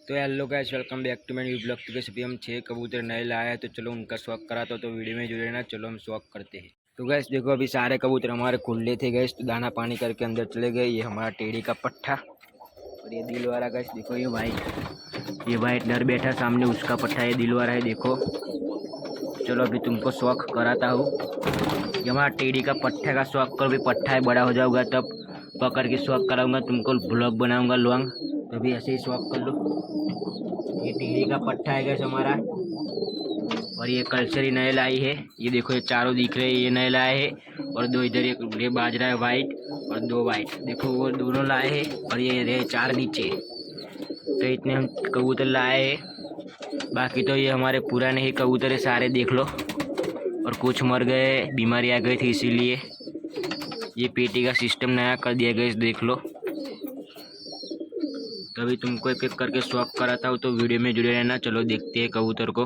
तो hello guys, welcome back to my new blog. तो कैसे भी हम 6 कबूतर नए लाए हैं, तो चलो उनका शौक कराता तो वीडियो में जुड़े रहना। चलो हम शौक करते हैं। तो गैस देखो, अभी सारे कबूतर हमारे खुले थे गैस, तो दाना पानी करके अंदर चले गए। ये हमारा टेढ़ी का पट्ठा और ये दिल वाला गैस देखो, ये वाइट नर बैठा सामने, उसका पट्ठा ये दिल वाला है देखो। चलो अभी तुमको शौक कराता हूँ। ये हमारा टेढ़ी का पट्ठे का शौक करो। अभी पट्ठा है बड़ा हो जाऊंगा तब पकड़ के शौक कराऊंगा, तुमको ब्लॉग बनाऊंगा लॉन्ग। तो अभी ऐसे ही शौक कर लो। ये टेढ़ी का पट्ठा है गैस हमारा, और ये कल्चर ही नए लाई है। ये देखो, ये चारों दिख रहे हैं, ये नए लाए हैं। और दो इधर ये बाज रहा है वाइट, और दो वाइट देखो, वो दोनों लाए हैं। और ये रहे चार नीचे। तो इतने हम कबूतर लाए हैं। बाकी तो ये हमारे पुराने ही कबूतर है सारे, देख लो। और कुछ मर गए, बीमारी आ गई थी, इसीलिए ये पेटी का सिस्टम नया कर दिया गया, देख लो। तो अभी तुमको एक एक करके स्वैप कराता हूँ, तो वीडियो में जुड़े रहना। चलो देखते हैं कबूतर को।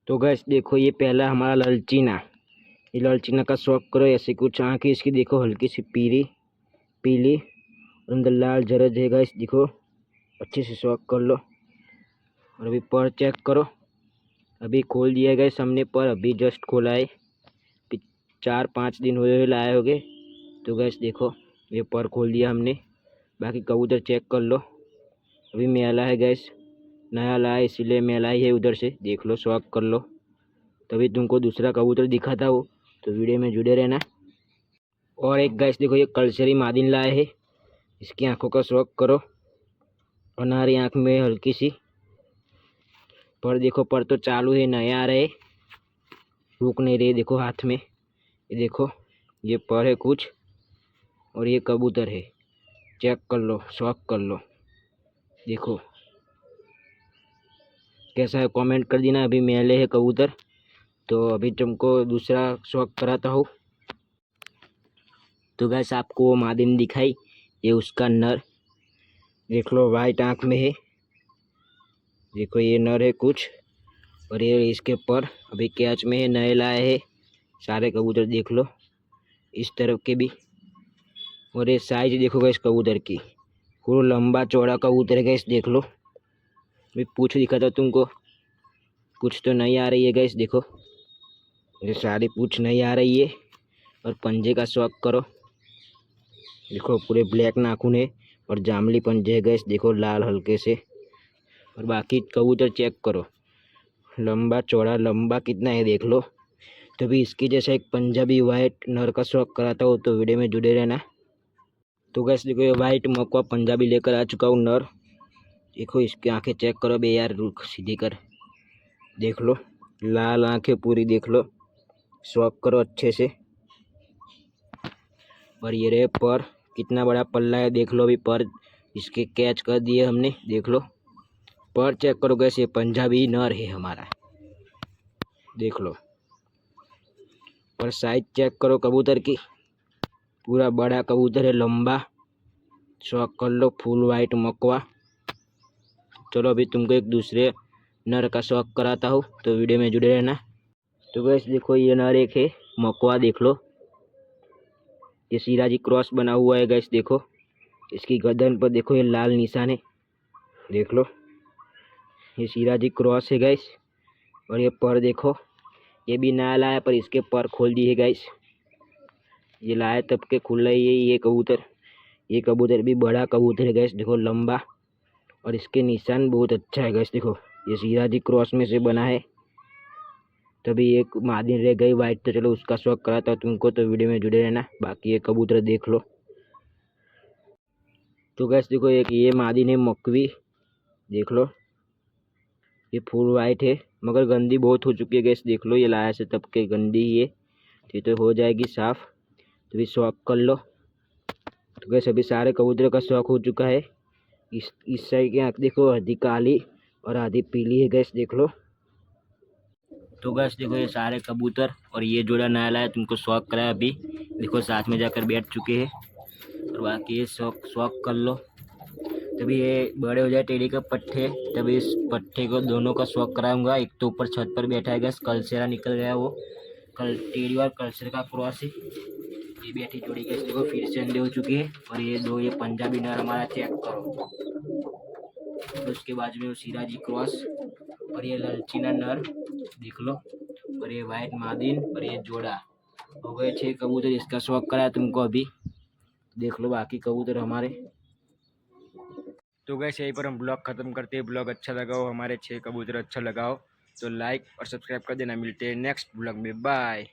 तो गैस देखो, ये पहला हमारा ललचीना। ये ललचीना का शौक करो। ऐसे कुछ आँखें इसकी देखो, हल्की सी पीली पीली, और अंदर लाल जरज है गैस देखो। अच्छे से शौक कर लो। और अभी पर चेक करो। अभी खोल दिया गया सामने पर, अभी जस्ट खोला है। 4-5 दिन हुए लाए होगे। तो गैस देखो, ये पर खोल दिया हमने। बाकी कबूतर चेक कर लो। अभी मेला है गैस, नया लाया इसीलिए मेला ही है, उधर से देख लो, शौक कर लो। तभी तुमको दूसरा कबूतर दिखाता हूँ, तो वीडियो में जुड़े रहना। और एक गैस देखो, ये कलसरी मादिन लाए है। इसकी आंखों का शौक करो। अनारी आंख में हल्की सी पर देखो, पर तो चालू है, नए आ रहे, रुक नहीं रहे। देखो हाथ में, ये देखो, ये पर है कुछ, और ये कबूतर है। चेक कर लो, शौक कर लो। देखो कैसा है, कमेंट कर देना। अभी मेले है कबूतर, तो अभी तुमको दूसरा शौक कराता हूँ। तो गैस आपको वो मादिन दिखाई, ये उसका नर देख लो, वाइट आंख में है। देखो ये नर है कुछ, और ये इसके पर अभी कैच में है, नए लाए हैं सारे कबूतर देख लो, इस तरफ के भी। और ये साइज देखो गैस कबूतर की, पूरा लंबा चौड़ा कबूतर है गैस देख लो। अभी पूछ दिखाता तुमको, पूछ तो नहीं आ रही है गैस देखो, ये सारी पूछ नहीं आ रही है। और पंजे का शौक करो। देखो पूरे ब्लैक नाखून है, और जामली पंजे है गैस देखो, लाल हल्के से। और बाकी कबूतर चेक करो, लंबा चौड़ा लंबा कितना है देख लो। तभी इसकी जैसा एक पंजाबी वाइट नर का शौक कराता हूँ, तो वीडियो में जुड़े रहना। तो गैस देखो, ये वाइट मकवा पंजाबी लेकर आ चुका हूँ नर। देखो इसकी आंखें चेक करो बे यार, रुख सीधी कर, देख लो, लाल आंखें पूरी देख लो, शौक करो अच्छे से। और ये रे पर, कितना बड़ा पल्ला है देख लो। अभी पर इसके कैच कर दिए हमने, देख लो। पर चेक करो कैसे, पंजाबी नर है हमारा, देख लो। और साइज चेक करो कबूतर की, पूरा बड़ा कबूतर है, लंबा। शौक कर लो, फुल वाइट मकवा। चलो अभी तुमको एक दूसरे नर का शौक कराता हूँ, तो वीडियो में जुड़े रहना। तो गैस देखो, ये नर एक है मकवा देख लो। ये सिराजी क्रॉस बना हुआ है गैस देखो। इसकी गर्दन पर देखो, ये लाल निशान है, देख लो। ये सिराजी क्रॉस है गैस। और ये पर देखो, ये भी नया लाया, पर इसके पर खोल दी है गैस। ये लाया तब के खुल रही है ये कबूतर। ये कबूतर भी बड़ा कबूतर है गैस देखो, लंबा। और इसके निशान बहुत अच्छा है गैस देखो, ये सिराजी क्रॉस में से बना है। तभी एक मादिन रह गई वाइट, तो चलो उसका शौक कराता हूँ तुमको, तो वीडियो में जुड़े रहना। बाकी ये कबूतर देख लो। तो गैस देखो, एक ये मादिन है मकवी, देख लो। ये फुल वाइट है, मगर गंदी बहुत हो चुकी है गैस देख लो। ये लाया से तब के गंदी ही है, तो हो जाएगी साफ। तो भी शौक कर लो। तो गैस अभी सारे कबूतरों का शौक हो चुका है। इस साइड की आँख देखो, आधी काली और आधी पीली है गैस देख लो। तो गैस देखो, ये सारे कबूतर और ये जोड़ा नया लाया, तुमको शौक कराया अभी देखो, साथ में जाकर बैठ चुके हैं। और बाकी ये शौक कर लो। तभी ये बड़े हो जाए टेढ़ी का पट्टे, तभी इस पट्टे को दोनों का शौक कराऊंगा। एक तो ऊपर छत पर बैठा है गैस, कलसेरा निकल गया, वो कल टेढ़ी और कलसेर का क्रॉस है। ये बैठी जोड़ी गैस देखो, फिर से अंडे हो चुकी है। और ये दो, ये पंजाबी नर हमारा चेक करो। और उसके बाजू में वो सिराजी क्रॉस, और ये ललचीना नर देख लो, और ये वाइट मादिन, और ये जोड़ा। हो गए 6 कबूतर। इसका शौक कराया तुमको अभी, देख लो बाकी कबूतर हमारे। तो गैस यहीं पर हम ब्लॉग खत्म करते हैं। ब्लॉग अच्छा लगा हो, हमारे 6 कबूतर अच्छा लगा हो तो लाइक और सब्सक्राइब कर देना। मिलते हैं नेक्स्ट ब्लॉग में, बाय।